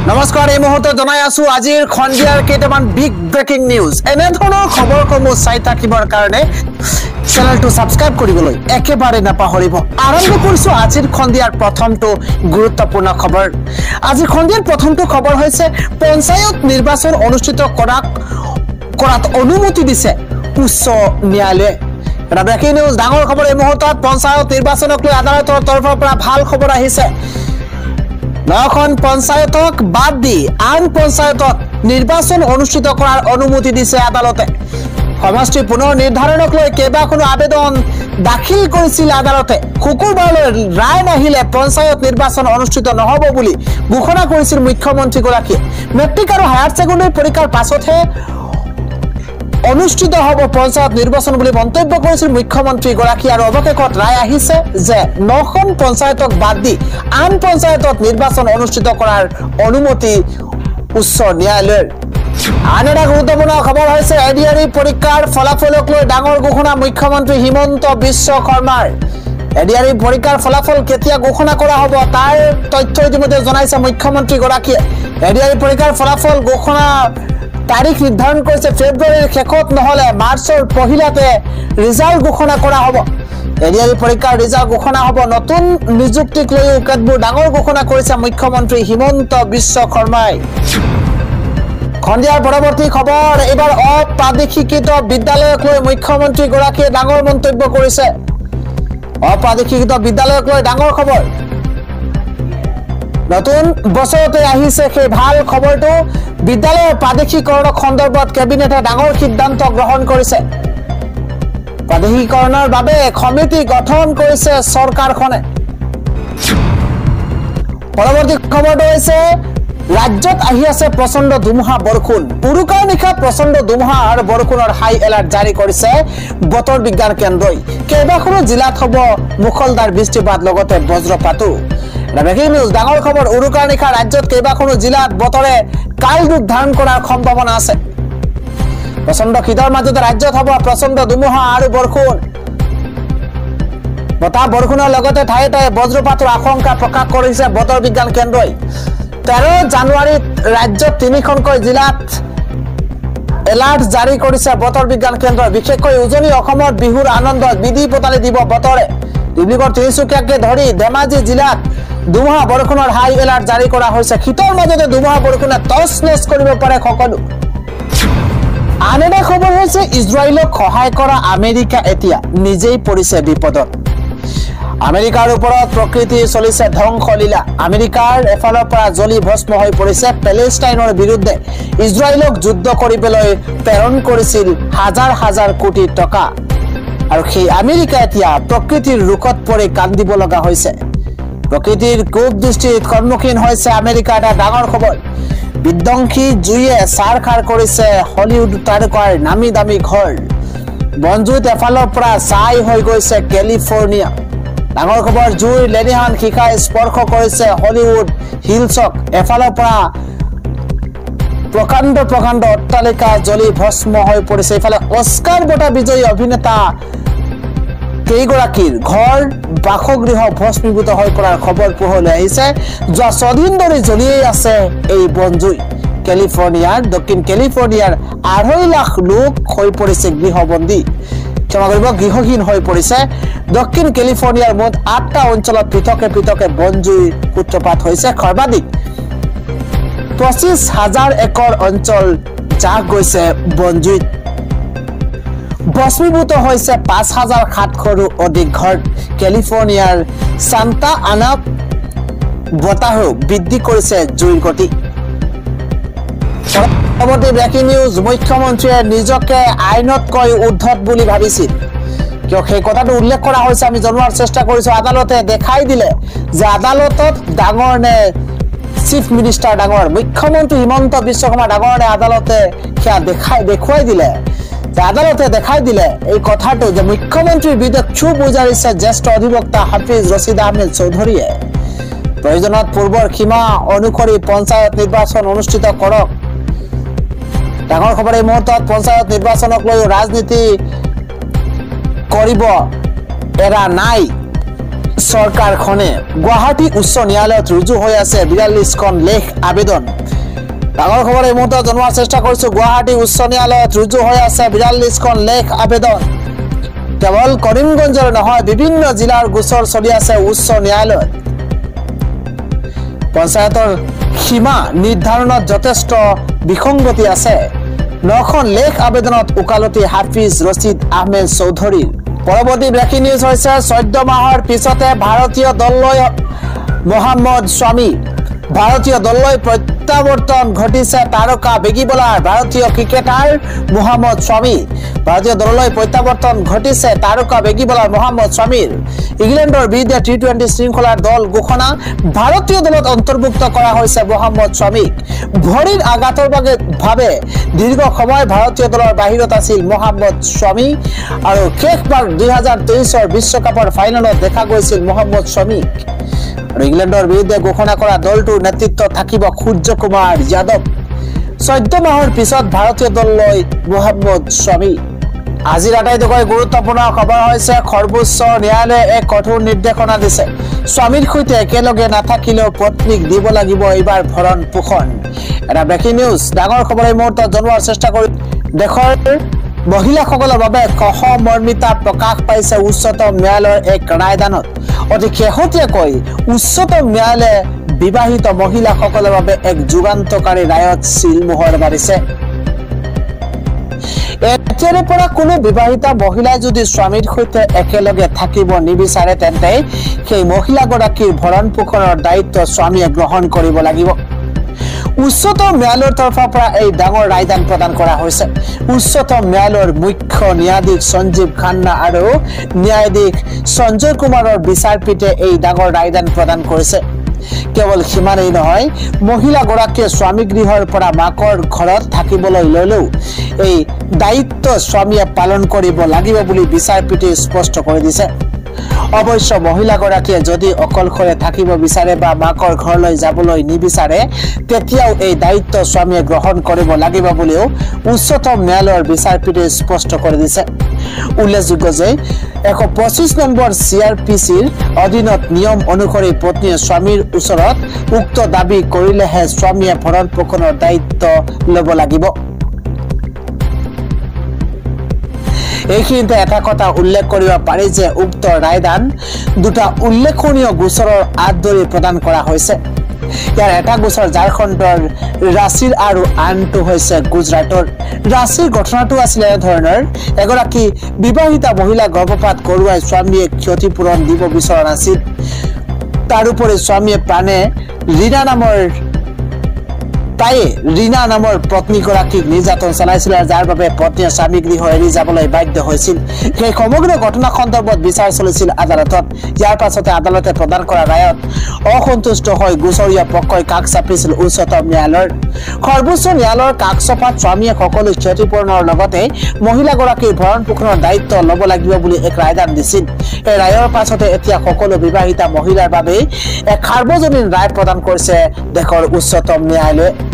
নমস্কাৰ এই মুহূৰ্তত জনাই আছো আজিৰ খণ্ডিয়াৰ কেইটামান বিগ ব্ৰেকিং নিউজ এনে ধৰণৰ খবৰসমূহ চাই থাকিবৰ কাৰণে চেনেলটো সাবস্ক্ৰাইব কৰিবলৈ একেবাৰে নাপাহৰিব আৰম্ভ কৰিছো আজিৰ খণ্ডিয়াৰ প্ৰথমটো গুৰুত্বপূৰ্ণ খবৰ আজিৰ খণ্ডিয়াৰ প্ৰথমটো খবৰ হৈছে পঞ্চায়ত নিৰ্বাচন অনুষ্ঠিত কৰাত অনুমতি দিছে উচ্চ ন্যায়ালয়ে এটা ব্ৰেকিং নিউজ ডাঙৰ খবৰ এই মুহূৰ্তত পঞ্চায়ত নিৰ্বাচনক লৈ আদালতৰ তৰফৰ পৰা ভাল খবৰ আহিছে নখন পঞ্চায়তক বাদ দি আন পঞ্চায়তত নিৰ্বাচন অনুষ্ঠিত কৰাৰ অনুমতি দিছে আদালতে সমষ্টি পুনৰ নিৰ্ধাৰণক লৈ কেইবাখনো আবেদন দাখিল কৰিছিল আদালতে শুকুৰবাৰলৈ ৰায় নাহিলে পঞ্চায়ত নিৰ্বাচন অনুষ্ঠিত নহব বুলি ঘোষণা কৰিছিল মুখ্যমন্ত্ৰী গৰাকীয়ে মেট্ৰিক আৰু হায়াৰ ছেকেণ্ডাৰী পৰীক্ষাৰ পাছতহে অনুষ্ঠিত হব পঞ্চায়ত নিৰ্বাচন বুলি মন্তব্য কৰিছিল মুখ্যমন্ত্ৰী গৰাকী আৰু অৱশেষত ৰায় আহিছে যে নখন পঞ্চায়তক বাদ দি আন পঞ্চায়তত নিৰ্বাচন অনুষ্ঠিত কৰাৰ অনুমতি উচ্চ ন্যায়ালয়ৰ আন এটা গুৰুত্বপূৰ্ণ খবৰ হৈছে এডিআৰই পৰীক্ষাৰ ফলাফলক লৈ ডাঙৰ ঘোষণা মুখ্যমন্ত্ৰী হিমন্ত বিশ্ব শৰ্মাৰ এডিআৰই পৰীক্ষাৰ ফলাফল কেতিয়া ঘোষণা কৰা হ'ব তাৰ তথ্য ইতিমধ্যে জনাইছে মুখ্যমন্ত্ৰী গৰাকীয়ে এডিআৰই পৰীক্ষাৰ ফলাফল ঘোষণা তাৰিখ নিৰ্ধাৰণ কৰিছে ফেব্ৰুৱাৰীৰ শেষত নহলে মাৰ্চৰ পহিলাতে ৰিজাল্ট ঘোষণা কৰা হ'ব এডিআৰই পৰীক্ষাৰ ৰিজাল্ট ঘোষণা হ'ব নতুন নিযুক্তিক লৈ কেতবোৰ ডাঙৰ ঘোষণা কৰিছে মুখ্যমন্ত্ৰী হিমন্ত বিশ্ব শৰ্মাই খণ্ডিয়াৰ পৰৱৰ্তী খবৰ এবাৰ অপ্ৰাদেশিকৃত বিদ্যালয়ক লৈ মুখ্যমন্ত্ৰী গৰাকীয়ে ডাঙৰ মন্তব্য কৰিছে অপ্ৰাদেশিকৃত বিদ্যালয়ক লৈ ডাঙৰ খবৰ নতুন বছৰতে আহিছে সেই ভাল খবৰটো বিদ্যালয়ৰ প্ৰাদেশিকৰণৰ সন্দৰ্ভত কেবিনেটে ডাঙৰ সিদ্ধান্ত গ্ৰহণ কৰিছে প্ৰাদেশিকৰণৰ বাবে সমিতি গঠন কৰিছে চৰকাৰখনে পৰৱৰ্তী খবৰটো হৈছে ৰাজ্যত আহি আছে প্ৰচণ্ড ধুমুহা বৰষুণ উৰুকাৰ নিশা প্ৰচণ্ড ধুমুহা আৰু বৰষুণৰ হাই এলাৰ্ট জাৰি কৰিছে বতৰ বিজ্ঞান কেন্দ্ৰই কেইবাখনো জিলাত হ'ব মুখলধাৰ বৃষ্টিপাত লগতে বজ্ৰপাতো ব্ৰেকিং নিউজ ডাঙৰ খবৰ উৰুকাৰ নিশা ৰাজ্যত কেইবাখনো জিলাত বতৰে কাল ৰূপ ধাৰণ কৰাৰ সম্ভাৱনা আছে প্ৰচণ্ড শীতৰ মাজতে ৰাজ্যত হ'ব প্ৰচণ্ড ধুমুহা আৰু বৰষুণ বতাহ বৰষুণৰ লগতে ঠায়ে ঠায়ে বজ্ৰপাতৰ আশংকা প্ৰকাশ কৰিছে বতৰ বিজ্ঞান কেন্দ্ৰই 13 জানুৱাৰীত ৰাজ্যত 3খনকৈ জিলাত এলাৰ্ট জাৰি কৰিছে বতৰ বিজ্ঞান কেন্দ্ৰই বিশেষকৈ উজনি অসমত বিহুৰ আনন্দত বিধি পতালি দিব বতৰে ডিব্ৰুগড় তিনিচুকীয়াকে ধৰি ধেমাজি জিলাত ধুমুহা বৰষুণৰ হাই এলাৰ্ট জাৰি কৰা হৈছে শীতৰ মাজতে ধুমুহা বৰষুণে টচ নচ কৰিব পাৰে সকলো আন এটা খবৰ হৈছে ইজৰাইলক সহায় কৰা আমেৰিকা এতিয়া নিজেই পৰিছে বিপদত আমেৰিকাৰ ওপৰত প্ৰকৃতি চলিছে ধ্বংসলীলা আমেৰিকাৰ এফালৰ পৰা জ্বলি ভস্ম হৈ পৰিছে পেলেষ্টাইনৰ বিৰুদ্ধে ইজৰাইলক যুদ্ধ কৰিবলৈ প্ৰেৰণ কৰিছিল হাজাৰ হাজাৰ কোটি টকা আৰু সেই আমেৰিকা এতিয়া প্ৰকৃতিৰ ৰুখত পৰি কান্দিব লগা হৈছে প্ৰকৃতিৰ কোপ দৃষ্টিত সন্মুখীন হৈছে আমেৰিকা এটা ডাঙৰ খবৰ বিধ্বংসী জুয়ে সাৰখাৰ কৰিছে হলিউড তাৰকাৰ নামি দামী ঘৰ বনজুইত এফালৰ পৰা ছাই হৈ গৈছে কেলিফৰ্ণিয়া ডাঙৰ খবৰ জুইৰ লেনিহান শিখাই স্পৰ্শ কৰিছে হলিউড হিলছক এফালৰ পৰা প্ৰকাণ্ড অট্টালিকা জ্বলি ভস্ম হৈ পৰিছে ইফালে অস্কাৰ বঁটা বিজয়ী অভিনেতা কেইগৰাকীৰ ঘৰ বাসগৃহ ভস্মীভূত হৈ পৰাৰ খবৰ পোহৰলৈ আহিছে যোৱা 6 দিন ধৰি জ্বলিয়েই আছে এই বনজুই কেলিফৰ্ণিয়াৰ দক্ষিণ কেলিফৰ্ণিয়াৰ 2.5 লাখ লোক হৈ পৰিছে গৃহবন্দী ক্ষমা কৰিব গৃহহীন হৈ পৰিছে দক্ষিণ কেলিফৰ্ণিয়াৰ মুঠ 8টা অঞ্চলত পৃথকে বনজুইৰ সূত্ৰপাত হৈছে সৰ্বাধিক 25,000 একৰ অঞ্চল জাগ গৈছে বনজুইত ভস্মীভূত হৈছে 5,700ৰো অধিক ঘৰ কেলিফৰ্ণিয়াৰ সান্তা আনা বতাহো বৃদ্ধি কৰিছে জুইৰ গতি পৰৱৰ্তী ব্ৰেকিং নিউজ মুখ্যমন্ত্ৰীয়ে নিজকে আইনতকৈ উদ্ধত বুলি ভাবিছিল কিয় সেই কথাটো উল্লেখ কৰা হৈছে আমি জনোৱাৰ চেষ্টা কৰিছো আদালতে দেখাই দিলে যে আদালতত ডাঙৰ নে চিফ মিনিষ্টাৰ ডাঙৰ মুখ্যমন্ত্ৰী হিমন্ত বিশ্ব শৰ্মা ডাঙৰ নে আদালতে কিয়া দেখুৱাই দিলে আদালতে দেখাই দিলে এই কথাটো যে মুখ্যমন্ত্ৰীৰ বিৰুদ্ধে ক্ষোভ উজাৰিছে জ্যেষ্ঠ অধিবক্তা হাফিজ ৰছিদ আহমেদ চৌধুৰীয়ে প্ৰয়োজনত পূৰ্বৰ সীমা অনুসৰি পঞ্চায়ত নিৰ্বাচন অনুষ্ঠিত কৰক ডাঙৰ খবৰ এই মুহূৰ্তত পঞ্চায়ত নিৰ্বাচনক লৈ ৰাজনীতি কৰিব এৰা নাই চৰকাৰখনে গুৱাহাটী উচ্চ ন্যায়ালয়ত ৰুজু হৈ আছে 42খন লেখ আবেদন। ডাঙৰ খবৰ এই মুহূৰ্তত জনোৱাৰ চেষ্টা কৰিছো। গুৱাহাটী উচ্চ ন্যায়ালয়ত ৰুজু হৈ আছে 42খন লেখ আবেদন। কেৱল কৰিমগঞ্জৰ নহয়, বিভিন্ন জিলাৰ গোচৰ চলি আছে উচ্চ ন্যায়ালয়ত। পঞ্চায়তৰ সীমা নিৰ্ধাৰণত যথেষ্ট বিসংগতি আছে। 9খন লেখ আবেদনত ওকালতি হাফিজ ৰছিদ আহমেদ চৌধুৰীৰ। পৰৱৰ্তী ব্ৰেকিং নিউজ হৈছে 14 মাহৰ পিছতে ভাৰতীয় দললৈ মহম্মদ স্বামী। ভাৰতীয় দললৈ প্ৰত্যাৱৰ্তন ঘটিছে তাৰকা বেগী বলাৰ ভাৰতীয় ক্ৰিকেটাৰ মহম্মদ স্বামী। ভাৰতীয় দললৈ প্ৰত্যাৱৰ্তন ঘটিছে তাৰকা বেগী বলাৰ মহম্মদ স্বামীৰ। ইংলেণ্ডৰ বিৰুদ্ধে টি20 শৃংখলাৰ দল ঘোষণা। ভাৰতীয় দলত অন্তৰ্ভুক্ত কৰা হৈছে মহম্মদ স্বামীক। ভৰিৰ আঘাতৰ বাবে দীৰ্ঘ সময় ভাৰতীয় দলৰ বাহিৰত আছিল মহম্মদ স্বামী আৰু শেষবাৰ 2023 বিশ্বকাপৰ ফাইনেলত দেখা গৈছিল মহম্মদ স্বামীক। আৰু ইংলেণ্ডৰ বিৰুদ্ধে ঘোষণা কৰা দলটোৰ নেতৃত্বত থাকিব সূৰ্য কুমাৰ যাদৱ। 14 মাহৰ পিছত ভাৰতীয় দললৈ মহম্মদ স্বামী। আজিৰ আটাইতকৈ গুৰুত্বপূৰ্ণ খবৰ হৈছে সৰ্বোচ্চ ন্যায়ালয়ে এক কঠোৰ নিৰ্দেশনা দিছে। স্বামীৰ সৈতে একেলগে নাথাকিলেও পত্নীক দিব লাগিব এইবাৰ ভৰণ পোষণ। এটা ব্ৰেকিং নিউজ। ডাঙৰ খবৰ এই মুহূৰ্তত জনোৱাৰ চেষ্টা কৰি দেশৰ মহিলাসকলৰ বাবে সহমৰ্মিতা প্ৰকাশ পাইছে উচ্চতম ন্যায়ালয়ৰ এক ৰায়দানত। অতি শেহতীয়াকৈ উচ্চতম ন্যায়ালয়ে বিবাহিত মহিলাসকলৰ বাবে এক যুগান্তকাৰী ৰায়ত চিলমোহৰ মাৰিছে। এতিয়াৰে পৰা কোনো বিবাহিতা মহিলাই যদি স্বামীৰ সৈতে একেলগে থাকিব নিবিচাৰে তেন্তে সেই মহিলাগৰাকীৰ ভৰণ পোষণৰ দায়িত্ব স্বামীয়ে গ্ৰহণ কৰিব লাগিব। উচ্চতম ন্যায়ালয়ৰ তৰফৰ পৰা এই ডাঙৰ ৰায়দান প্ৰদান কৰা হৈছে। উচ্চতম ন্যায়ালয়ৰ মুখ্য ন্যায়াধীশ সঞ্জীৱ খান্না আৰু ন্যায়াধীশ সঞ্জয় কুমাৰৰ বিচাৰপীঠে এই ডাঙৰ ৰায়দান প্ৰদান কৰিছে। কেৱল সিমানেই নহয়, মহিলাগৰাকীয়ে স্বামী গৃহৰ পৰা মাকৰ ঘৰত থাকিবলৈ ললেও এই দায়িত্ব স্বামীয়ে পালন কৰিব লাগিব বুলি বিচাৰপীঠে স্পষ্ট কৰি দিছে। অৱশ্য মহিলাগৰাকীয়ে যদি অকলশৰে থাকিব বিচাৰে বা মাকৰ ঘৰলৈ যাবলৈ নিবিচাৰে তেতিয়াও এই দায়িত্ব স্বামীয়ে গ্ৰহণ কৰিব লাগিব বুলিও উচ্চতম ন্যায়ালয়ৰ বিচাৰপীঠে স্পষ্ট কৰি দিছে। উল্লেখযোগ্য যে 125 নম্বৰ CRPCৰ অধীনত নিয়ম অনুসৰি পত্নীয়ে স্বামীৰ ওচৰত উক্ত দাবী কৰিলেহে স্বামীয়ে ভৰণ পোষণৰ দায়িত্ব ল'ব লাগিব। এইখিনিতে এটা কথা উল্লেখ কৰিব পাৰি যে উক্ত ৰায়দান দুটা উল্লেখনীয় গোচৰৰ আদৰি প্ৰদান কৰা হৈছে। ইয়াৰ এটা গোচৰ ঝাৰখণ্ডৰ ৰাঁচীৰ আৰু আনটো হৈছে গুজৰাটৰ। ৰাঁচীৰ ঘটনাটো আছিল এনেধৰণৰ। এগৰাকী বিবাহিতা মহিলা গৰ্ভপাত কৰোৱাই স্বামীয়ে ক্ষতিপূৰণ দিব বিচৰা নাছিল। তাৰোপৰি স্বামীয়ে প্ৰাণে ৰীনা নামৰ পত্নীগৰাকীক নিৰ্যাতন চলাইছিল, যাৰ বাবে পত্নীয়ে স্বামী গৃহ এৰি যাবলৈ বাধ্য হৈছিল। সেই সমগ্ৰ ঘটনা সন্দৰ্ভত বিচাৰ চলিছিল আদালতত। ইয়াৰ পাছতে আদালতে প্ৰদান কৰা ৰায়ত অসন্তুষ্ট হৈ গোচৰীয়া পক্ষই কাষ চাপিছিল উচ্চতম ন্যায়ালয়ৰ। সৰ্বোচ্চ ন্যায়ালয়ৰ কাষ চপাত স্বামীয়ে সকলো ক্ষতিপূৰণৰ লগতে মহিলাগৰাকীৰ ভৰণ পোষণৰ দায়িত্ব ল'ব লাগিব বুলি এক ৰায়দান দিছিল। এই ৰায়ৰ পাছতে এতিয়া সকলো বিবাহিতা মহিলাৰ বাবে এক সাৰ্বজনীন ৰায় প্ৰদান কৰিছে দেশৰ উচ্চতম ন্যায়ালয়ে।